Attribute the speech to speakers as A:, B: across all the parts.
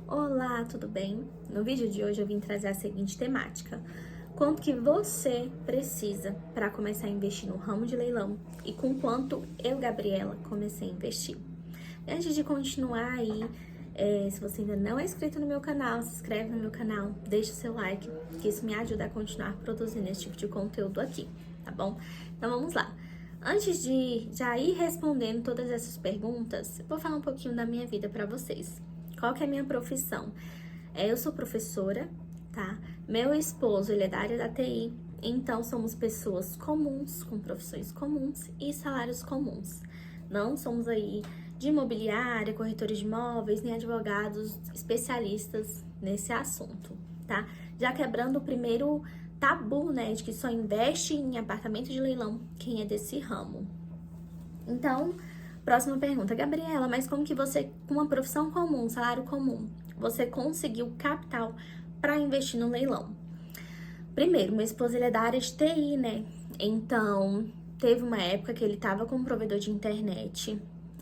A: Olá, tudo bem? No vídeo de hoje eu vim trazer a seguinte temática: quanto que você precisa para começar a investir no ramo de leilão e com quanto eu, Gabriela, comecei a investir. Antes de continuar aí, se você ainda não é inscrito no meu canal, se inscreve no meu canal, deixa o seu like, que isso me ajuda a continuar produzindo esse tipo de conteúdo aqui, tá bom? Então vamos lá. Antes de já ir respondendo todas essas perguntas, eu vou falar um pouquinho da minha vida para vocês. Qual que é a minha profissão? Eu sou professora, tá? Meu esposo, ele é da área da TI, então somos pessoas comuns, com profissões comuns e salários comuns. Não somos aí de imobiliária, corretores de imóveis, nem advogados especialistas nesse assunto, tá? Já quebrando o primeiro tabu, né, de que só investe em apartamento de leilão quem é desse ramo. Então, próxima pergunta, Gabriela, mas como que você, com uma profissão comum, salário comum, você conseguiu capital para investir no leilão? Primeiro, meu esposo ele é da área de TI, né? Então, teve uma época que ele estava com um provedor de internet,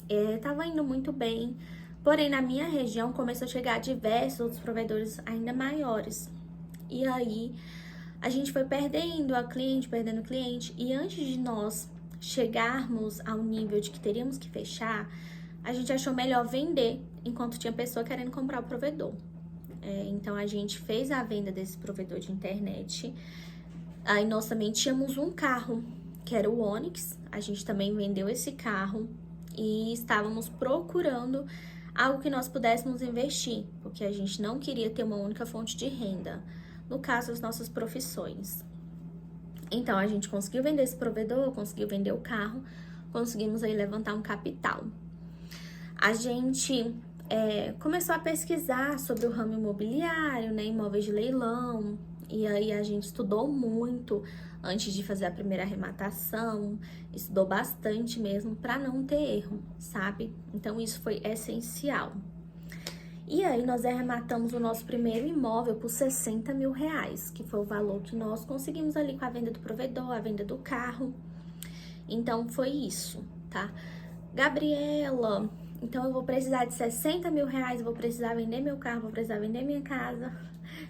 A: estava indo muito bem, porém na minha região começou a chegar diversos outros provedores ainda maiores. E aí, a gente foi perdendo cliente, e antes de nós chegarmos ao nível de que teríamos que fechar, a gente achou melhor vender enquanto tinha pessoa querendo comprar o provedor. Então a gente fez a venda desse provedor de internet. Aí nós também tínhamos um carro, que era o Onix, a gente também vendeu esse carro e estávamos procurando algo que nós pudéssemos investir, porque a gente não queria ter uma única fonte de renda, no caso as nossas profissões. Então, a gente conseguiu vender esse provedor, conseguiu vender o carro, conseguimos aí levantar um capital. A gente começou a pesquisar sobre o ramo imobiliário, né, imóveis de leilão, e aí a gente estudou muito antes de fazer a primeira arrematação, estudou bastante mesmo para não ter erro, sabe? Então, isso foi essencial. E aí, nós arrematamos o nosso primeiro imóvel por R$60.000, que foi o valor que nós conseguimos ali com a venda do provedor, a venda do carro. Então, foi isso, tá? Gabriela, então eu vou precisar de R$60.000, eu vou precisar vender meu carro, vou precisar vender minha casa,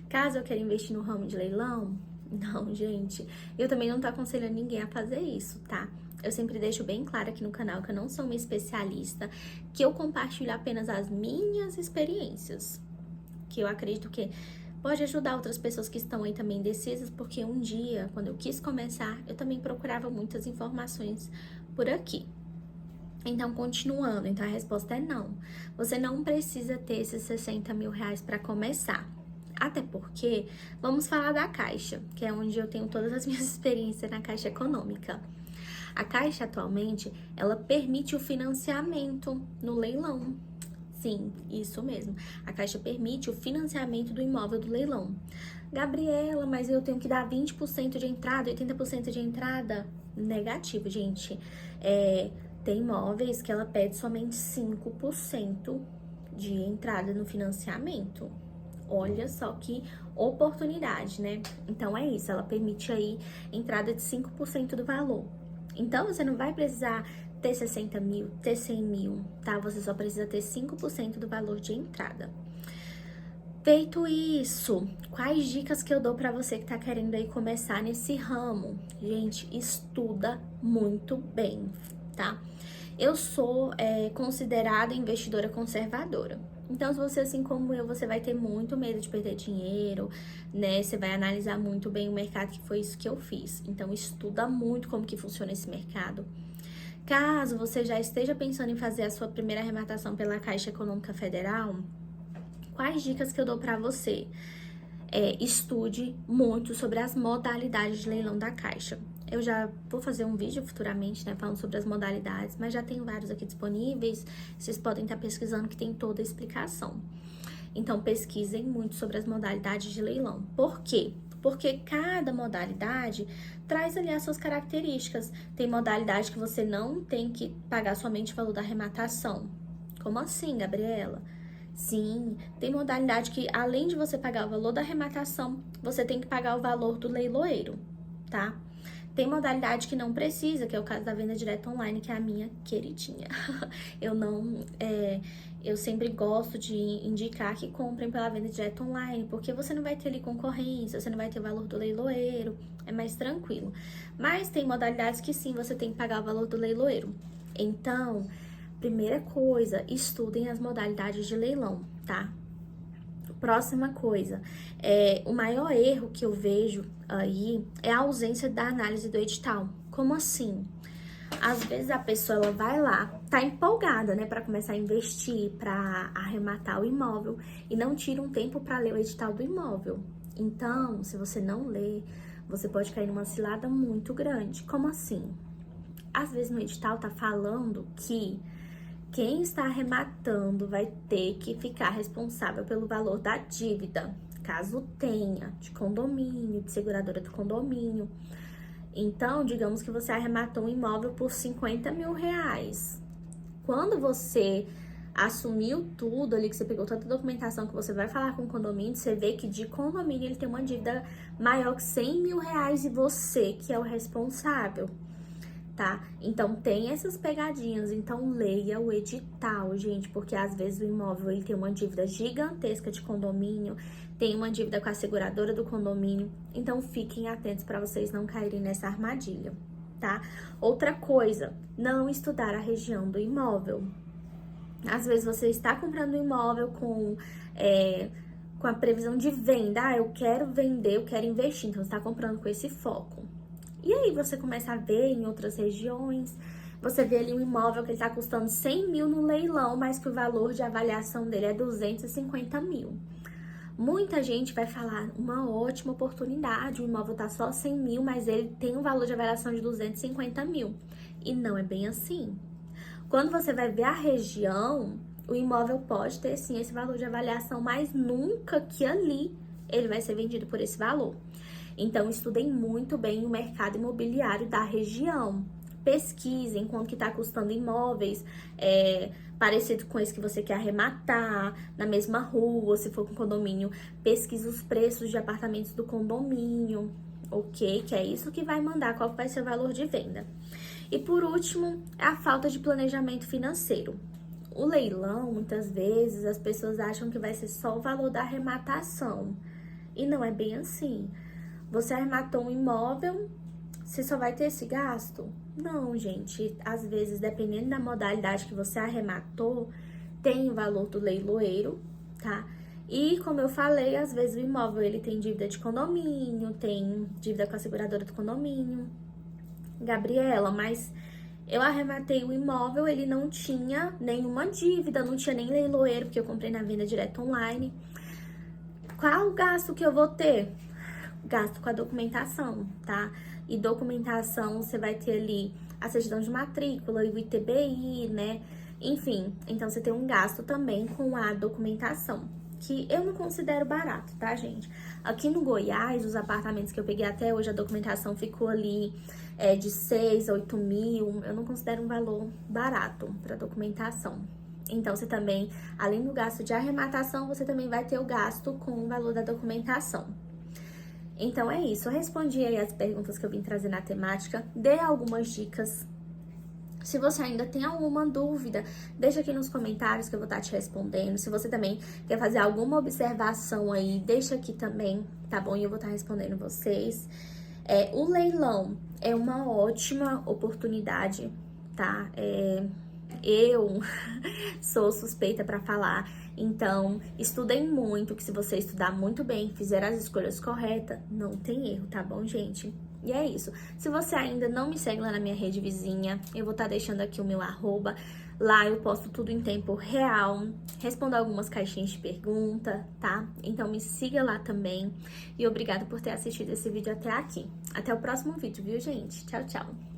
A: caso eu queira investir no ramo de leilão? Não, gente, eu também não tô aconselhando ninguém a fazer isso, tá? Eu sempre deixo bem claro aqui no canal que eu não sou uma especialista, que eu compartilho apenas as minhas experiências, que eu acredito que pode ajudar outras pessoas que estão aí também indecisas, porque um dia, quando eu quis começar, eu também procurava muitas informações por aqui. Então, continuando, então a resposta é não. Você não precisa ter esses R$60.000 para começar. Até porque, vamos falar da Caixa, que é onde eu tenho todas as minhas experiências na Caixa Econômica. A Caixa, atualmente, ela permite o financiamento no leilão. Sim, isso mesmo. A Caixa permite o financiamento do imóvel do leilão. Gabriela, mas eu tenho que dar 20% de entrada, 80% de entrada? Negativo, gente. Tem imóveis que ela pede somente 5% de entrada no financiamento. Olha só que oportunidade, né? Então, é isso. Ela permite aí entrada de 5% do valor. Então, você não vai precisar ter 60 mil, ter 100 mil, tá? Você só precisa ter 5% do valor de entrada. Feito isso, quais dicas que eu dou pra você que tá querendo aí começar nesse ramo? Gente, estuda muito bem, tá? Eu sou considerada investidora conservadora. Então, se você, assim como eu, você vai ter muito medo de perder dinheiro, né? Você vai analisar muito bem o mercado, que foi isso que eu fiz. Então, estuda muito como que funciona esse mercado. Caso você já esteja pensando em fazer a sua primeira arrematação pela Caixa Econômica Federal, quais dicas que eu dou pra você? Estude muito sobre as modalidades de leilão da Caixa. Eu já vou fazer um vídeo futuramente, né, falando sobre as modalidades, mas já tenho vários aqui disponíveis. Vocês podem estar pesquisando que tem toda a explicação. Então, pesquisem muito sobre as modalidades de leilão. Por quê? Porque cada modalidade traz ali as suas características. Tem modalidade que você não tem que pagar somente o valor da arrematação. Como assim, Gabriela? Sim, tem modalidade que, além de você pagar o valor da arrematação, você tem que pagar o valor do leiloeiro, tá? Tem modalidade que não precisa, que é o caso da venda direta online, que é a minha queridinha. eu sempre gosto de indicar que comprem pela venda direta online, porque você não vai ter ali concorrência, você não vai ter o valor do leiloeiro, é mais tranquilo. Mas tem modalidades que sim, você tem que pagar o valor do leiloeiro. Então, primeira coisa, estudem as modalidades de leilão, tá? Próxima coisa, o maior erro que eu vejo aí é a ausência da análise do edital. Como assim? Às vezes a pessoa ela vai lá, tá empolgada, né, para começar a investir, para arrematar o imóvel e não tira um tempo para ler o edital do imóvel. Então, se você não lê, você pode cair numa cilada muito grande. Como assim? Às vezes no edital tá falando que quem está arrematando vai ter que ficar responsável pelo valor da dívida, caso tenha, de condomínio, de seguradora do condomínio. Então, digamos que você arrematou um imóvel por 50 mil reais. Quando você assumiu tudo ali, que você pegou toda a documentação que você vai falar com o condomínio, você vê que de condomínio ele tem uma dívida maior que 100 mil reais e você que é o responsável, tá? Então, tem essas pegadinhas. Então, leia o edital, gente, porque às vezes o imóvel ele tem uma dívida gigantesca de condomínio, tem uma dívida com a seguradora do condomínio. Então, fiquem atentos para vocês não caírem nessa armadilha, tá? Outra coisa, não estudar a região do imóvel. Às vezes, você está comprando um imóvel com a previsão de venda. Eu quero vender, eu quero investir. Então, você está comprando com esse foco. E aí você começa a ver em outras regiões, você vê ali um imóvel que está custando 100 mil no leilão, mas que o valor de avaliação dele é 250 mil. Muita gente vai falar, uma ótima oportunidade, o imóvel tá só 100 mil, mas ele tem um valor de avaliação de 250 mil. E não é bem assim. Quando você vai ver a região, o imóvel pode ter sim esse valor de avaliação, mas nunca que ali ele vai ser vendido por esse valor. Então, estudem muito bem o mercado imobiliário da região. Pesquisem quanto que está custando imóveis parecido com esse que você quer arrematar, na mesma rua, se for com condomínio. Pesquise os preços de apartamentos do condomínio, ok? Que é isso que vai mandar qual vai ser o valor de venda. E por último, a falta de planejamento financeiro. O leilão, muitas vezes, as pessoas acham que vai ser só o valor da arrematação. E não é bem assim. Você arrematou um imóvel, você só vai ter esse gasto? Não, gente. Às vezes, dependendo da modalidade que você arrematou, tem o valor do leiloeiro, tá? E, como eu falei, às vezes o imóvel ele tem dívida de condomínio, tem dívida com a seguradora do condomínio. Gabriela, mas eu arrematei o imóvel, ele não tinha nenhuma dívida, não tinha nem leiloeiro, porque eu comprei na venda direta online. Qual o gasto que eu vou ter? Gasto com a documentação, tá? E documentação, você vai ter ali a certidão de matrícula e o ITBI, né? Enfim, então você tem um gasto também com a documentação, que eu não considero barato, tá, gente? Aqui no Goiás, os apartamentos que eu peguei até hoje, a documentação ficou ali de 6 a 8 mil. Eu não considero um valor barato para documentação. Então, você também, além do gasto de arrematação, você também vai ter o gasto com o valor da documentação. Então, é isso. Eu respondi aí as perguntas que eu vim trazer na temática, dei algumas dicas. Se você ainda tem alguma dúvida, deixa aqui nos comentários que eu vou estar te respondendo. Se você também quer fazer alguma observação aí, deixa aqui também, tá bom? E eu vou estar respondendo vocês. O leilão é uma ótima oportunidade, tá? Eu sou suspeita para falar, então estudem muito, que se você estudar muito bem, fizer as escolhas corretas, não tem erro, tá bom, gente? E é isso. Se você ainda não me segue lá na minha rede vizinha, eu vou estar deixando aqui o meu @. Lá eu posto tudo em tempo real, respondo algumas caixinhas de pergunta, tá? Então me siga lá também. E obrigada por ter assistido esse vídeo até aqui. Até o próximo vídeo, viu, gente? Tchau, tchau!